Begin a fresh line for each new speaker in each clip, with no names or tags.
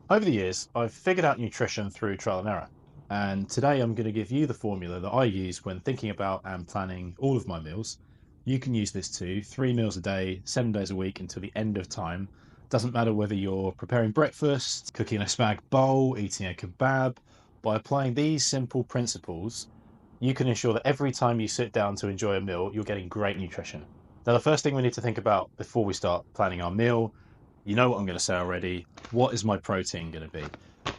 Over the years, I've figured out nutrition through trial and error. And today I'm going to give you the formula that I use when thinking about and planning all of my meals. You can use this too, 3 meals a day, 7 days a week until the end of time. Doesn't matter whether you're preparing breakfast, cooking a spag bowl, eating a kebab. By applying these simple principles, you can ensure that every time you sit down to enjoy a meal, you're getting great nutrition. Now, the first thing we need to think about before we start planning our meal, you know what I'm going to say already. What is my protein going to be?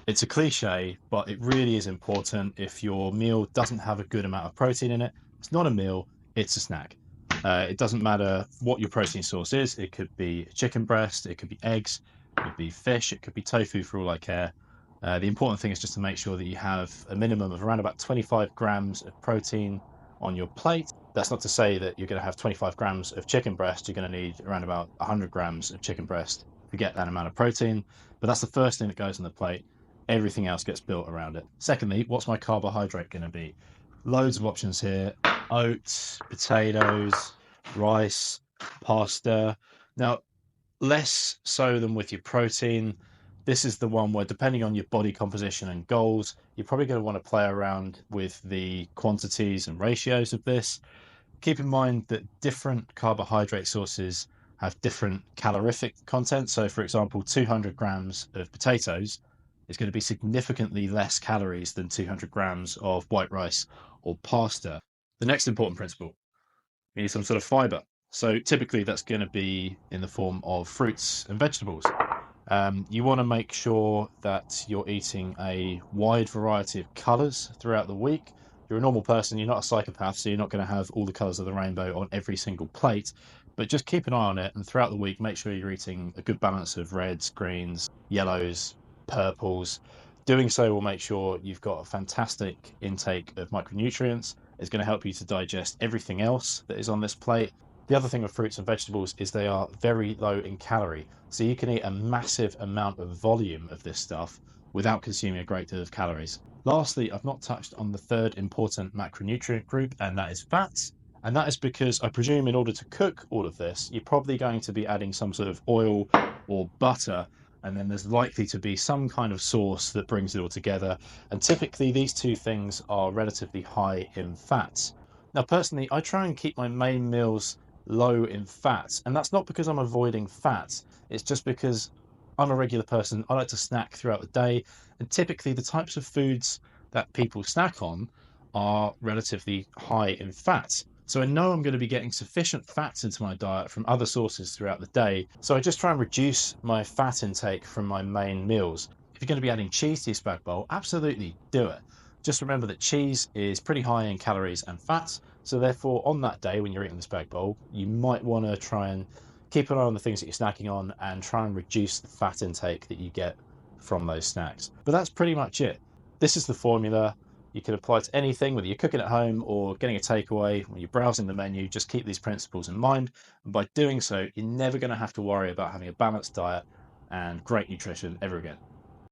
It's a cliche, but it really is important. If your meal doesn't have a good amount of protein in it, it's not a meal, it's a snack. It doesn't matter what your protein source is. It could be chicken breast, it could be eggs, it could be fish, it could be tofu for all I care. The important thing is just to make sure that you have a minimum of around about 25 grams of protein on your plate. That's not to say that you're going to have 25 grams of chicken breast. You're going to need around about 100 grams of chicken breast to get that amount of protein. But that's the first thing that goes on the plate. Everything else gets built around it. Secondly, what's my carbohydrate going to be? Loads of options here: oats, potatoes, rice, pasta. Now, less so than with your protein. This is the one where, depending on your body composition and goals, you're probably going to want to play around with the quantities and ratios of this. Keep in mind that different carbohydrate sources have different calorific content. So, for example, 200 grams of potatoes is going to be significantly less calories than 200 grams of white rice or pasta. The next important principle, you need some sort of fiber. So typically that's going to be in the form of fruits and vegetables. You want to make sure that you're eating a wide variety of colours throughout the week. You're a normal person, you're not a psychopath, so you're not going to have all the colours of the rainbow on every single plate. But just keep an eye on it, and throughout the week, make sure you're eating a good balance of reds, greens, yellows, purples. Doing so will make sure you've got a fantastic intake of micronutrients. It's going to help you to digest everything else that is on this plate. The other thing with fruits and vegetables is they are very low in calorie. So you can eat a massive amount of volume of this stuff without consuming a great deal of calories. Lastly, I've not touched on the third important macronutrient group, and that is fats. And that is because I presume in order to cook all of this, you're probably going to be adding some sort of oil or butter, and then there's likely to be some kind of sauce that brings it all together. And typically these two things are relatively high in fats. Now, personally, I try and keep my main meals low in fats, and that's not because I'm avoiding fats. It's just because I'm a regular person. I like to snack throughout the day, and typically the types of foods that people snack on are relatively high in fats. So I know I'm going to be getting sufficient fats into my diet from other sources throughout the day. So I just try and reduce my fat intake from my main meals. If you're going to be adding cheese to your spag bowl, absolutely do it. Just remember that cheese is pretty high in calories and fats. So therefore, on that day when you're eating the spag bowl, you might want to try and keep an eye on the things that you're snacking on and try and reduce the fat intake that you get from those snacks. But that's pretty much it. This is the formula. You can apply to anything, whether you're cooking at home or getting a takeaway. When you're browsing the menu, just keep these principles in mind. And by doing so, you're never going to have to worry about having a balanced diet and great nutrition ever again.